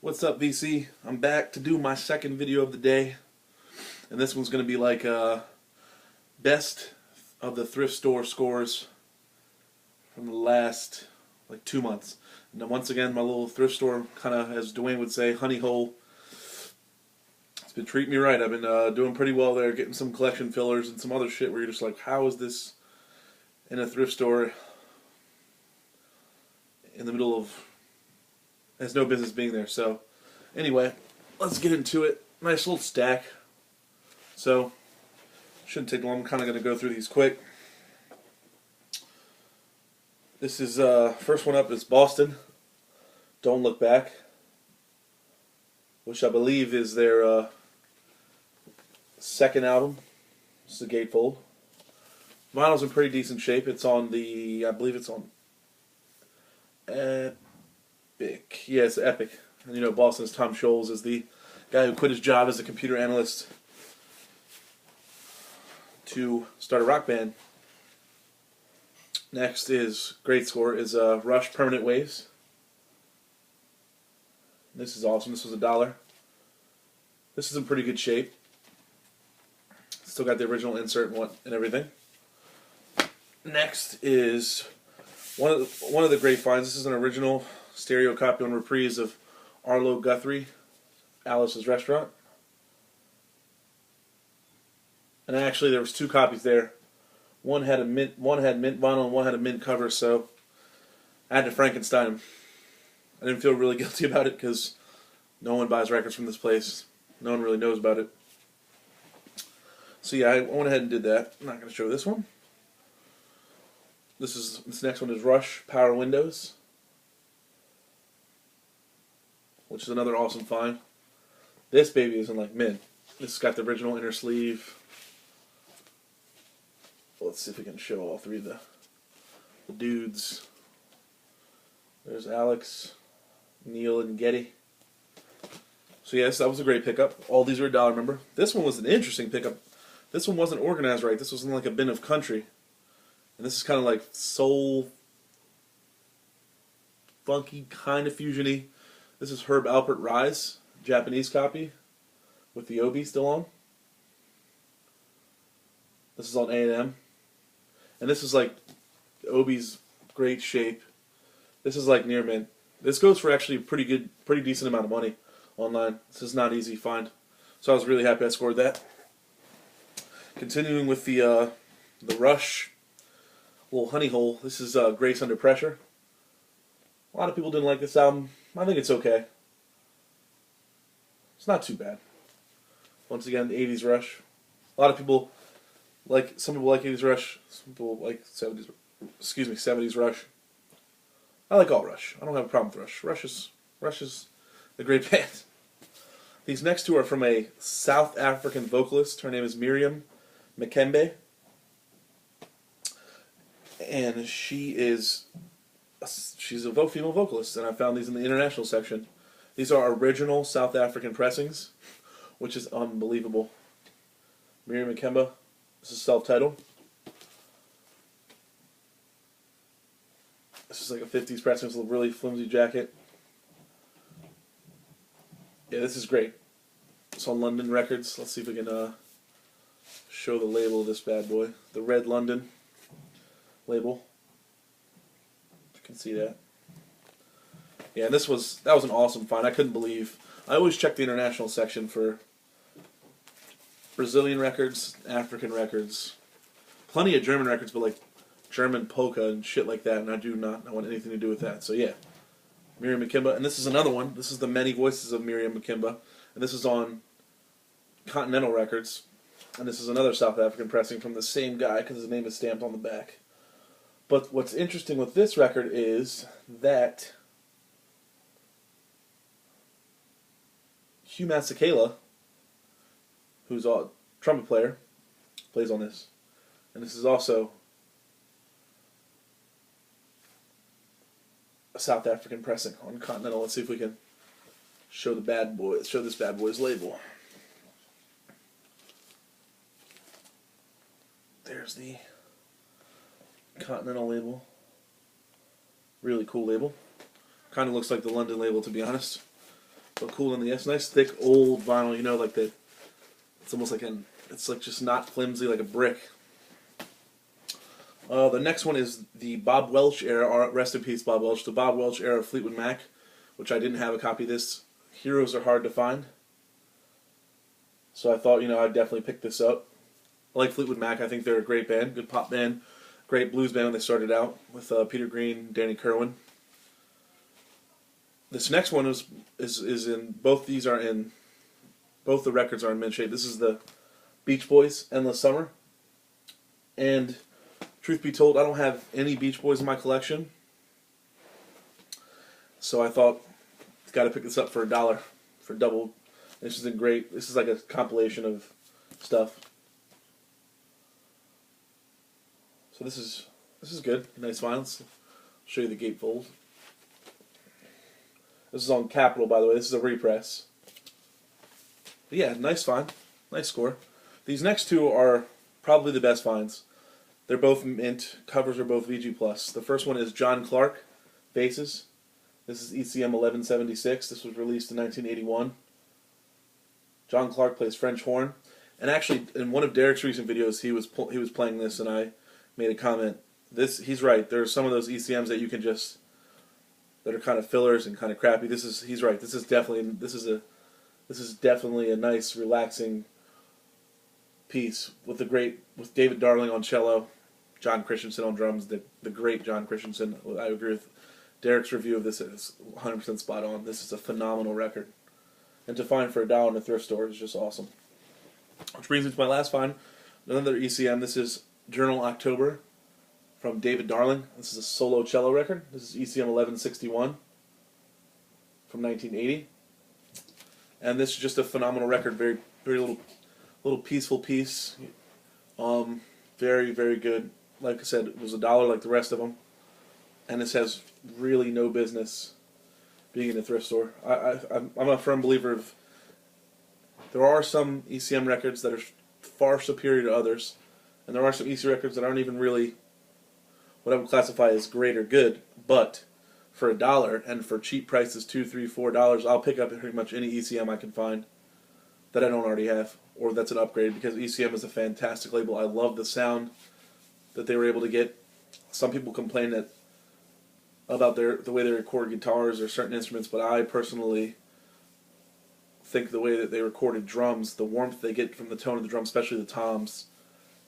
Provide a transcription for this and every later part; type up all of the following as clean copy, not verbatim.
What's up, VC? I'm back to do my second video of the day, and this one's going to be like best of the thrift store scores from the last like 2 months. And then once again, my little thrift store kind of, as Dwayne would say, honey hole. It's been treating me right. I've been doing pretty well there, getting some collection fillers and some other shit where you're just like, how is this in a thrift store in the middle of, has no business being there. So anyway, let's get into it. Nice little stack. So shouldn't take long. I'm kind of going to go through these quick. This is first one up is Boston. Don't Look Back, which I believe is their second album. This is a gatefold. Vinyl's in pretty decent shape. It's on the, I believe it's on Epic. Yeah, it's Epic. And you know, Boston's Tom Scholes is the guy who quit his job as a computer analyst to start a rock band. Next is, great score, is Rush Permanent Waves. This is awesome. This was $1. This is in pretty good shape. Still got the original insert and everything. Next is one of the great finds. This is an original stereo copy on reprise of Arlo Guthrie, Alice's Restaurant. And actually, there was two copies there. One had mint vinyl, and one had a mint cover. So I had to Frankenstein them. I didn't feel really guilty about it because no one buys records from this place. No one really knows about it. So yeah, I went ahead and did that. I'm not going to show this one. This next one is Rush Power Windows, which is another awesome find. This baby is in like mint. This has got the original inner sleeve. Let's see if we can show all three of the dudes. There's Alex, Neil, and Getty. So yes, that was a great pickup. All these are $1, remember? This one was an interesting pickup. This one wasn't organized right. This was in like a bin of country. And this is kind of like soul, funky, kind of fusiony. This is Herb Alpert Rise, Japanese copy, with the Obi still on. This is on A&M. And this is like Obi's great shape. This is like near mint. This goes for actually a pretty decent amount of money online. This is not easy to find. So I was really happy I scored that. Continuing with the Rush little honey hole. This is Grace Under Pressure. A lot of people didn't like this album. I think it's okay. It's not too bad. Once again, the 80s Rush. A lot of people like, some people like 80s Rush, some people like 70s Rush. I like all Rush. I don't have a problem with Rush. Rush is a great band. These next two are from a South African vocalist. Her name is Miriam Makembe. And she's a female vocalist, and I found these in the international section. These are original South African pressings, which is unbelievable. Miriam Makembe. This is self-titled. This is like a 50s pressing with a really flimsy jacket. Yeah, this is great. It's on London Records. Let's see if we can show the label of this bad boy. The Red London label. You can see that. Yeah, and that was an awesome find. I couldn't believe. I always check the international section for Brazilian records, African records, plenty of German records, but like German polka and shit like that, and I do not want anything to do with that. So yeah, Miriam Makembe, and this is another one. This is the Many Voices of Miriam Makembe, and this is on Continental Records, and this is another South African pressing from the same guy because his name is stamped on the back. But what's interesting with this record is that Hugh Masekela, who's a trumpet player, plays on this. And this is also a South African pressing on Continental. Let's see if we can show this bad boy's label. There's the Continental label. Really cool label. Kind of looks like the London label, to be honest. but cool in the it's nice thick old vinyl, you know, like that. It's almost like it's like just not flimsy like a brick. The next one is the Bob Welch era, rest in peace Bob Welch, the Bob Welch era Fleetwood Mac, which I didn't have a copy of this. Heroes are hard to find. So I thought, you know, I'd definitely pick this up. I like Fleetwood Mac. I think they're a great band, good pop band, great blues band when they started out with Peter Green, Danny Kerwin. This next one is in both these are in both the records are in mint shape. This is the Beach Boys, Endless Summer, and truth be told, I don't have any Beach Boys in my collection, so I thought got to pick this up for $1 for double. This is great. This is like a compilation of stuff. So this is good. Nice vinyl. I'll show you the gatefold. This is on Capitol, by the way. This is a repress. But yeah, nice find. Nice score. These next two are probably the best finds. They're both mint. Covers are both VG+. The first one is John Clark, Faces. This is ECM 1176. This was released in 1981. John Clark plays French horn. And actually, in one of Derek's recent videos, he was playing this, and I made a comment. He's right. There are some of those ECMs that you can just that are kind of fillers and kind of crappy. He's right. This is definitely a nice, relaxing piece with David Darling on cello, John Christensen on drums, the great John Christensen. I agree with Derek's review of this. It's 100% spot on. This is a phenomenal record, and to find for $1 in a thrift store is just awesome. Which brings me to my last find, another ECM. This is Journal October from David Darling. This is a solo cello record. This is ECM 1161 from 1980. And this is just a phenomenal record. Very, very little peaceful piece. Very, very good. Like I said, it was $1 like the rest of them. And this has really no business being in a thrift store. I'm a firm believer of there are some ECM records that are far superior to others. And there are some ECM records that aren't even really what I would classify as great or good, but for $1 and for cheap prices, $2, $3, $4, I'll pick up pretty much any ECM I can find that I don't already have, or that's an upgrade, because ECM is a fantastic label. I love the sound that they were able to get. Some people complain about the way they record guitars or certain instruments, but I personally think the way that they recorded drums, the warmth they get from the tone of the drums, especially the toms,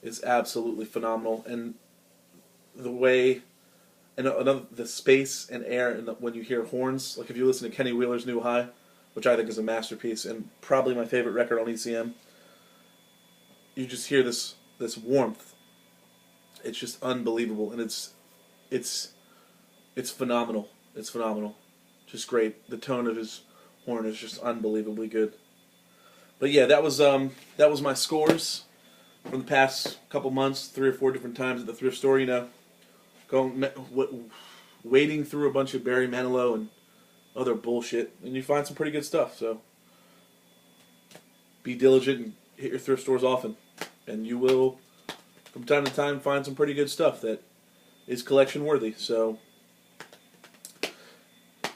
is absolutely phenomenal. And the way, and the space and air, and when you hear horns, like if you listen to Kenny Wheeler's New High, which I think is a masterpiece and probably my favorite record on ECM, you just hear this warmth. It's just unbelievable, and it's phenomenal. It's phenomenal, just great. The tone of his horn is just unbelievably good. But yeah, that was my scores from the past couple months, 3 or 4 different times at the thrift store. You know, wading through a bunch of Barry Manilow and other bullshit, and you find some pretty good stuff. So be diligent and hit your thrift stores often, and you will, from time to time, find some pretty good stuff that is collection worthy. So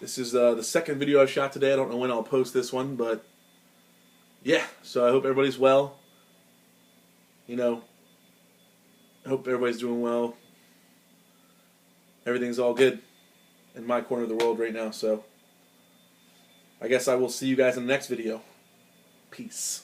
this is the second video I shot today. I don't know when I'll post this one, but yeah. So I hope everybody's well. You know, I hope everybody's doing well. Everything's all good in my corner of the world right now, so I guess I will see you guys in the next video. Peace.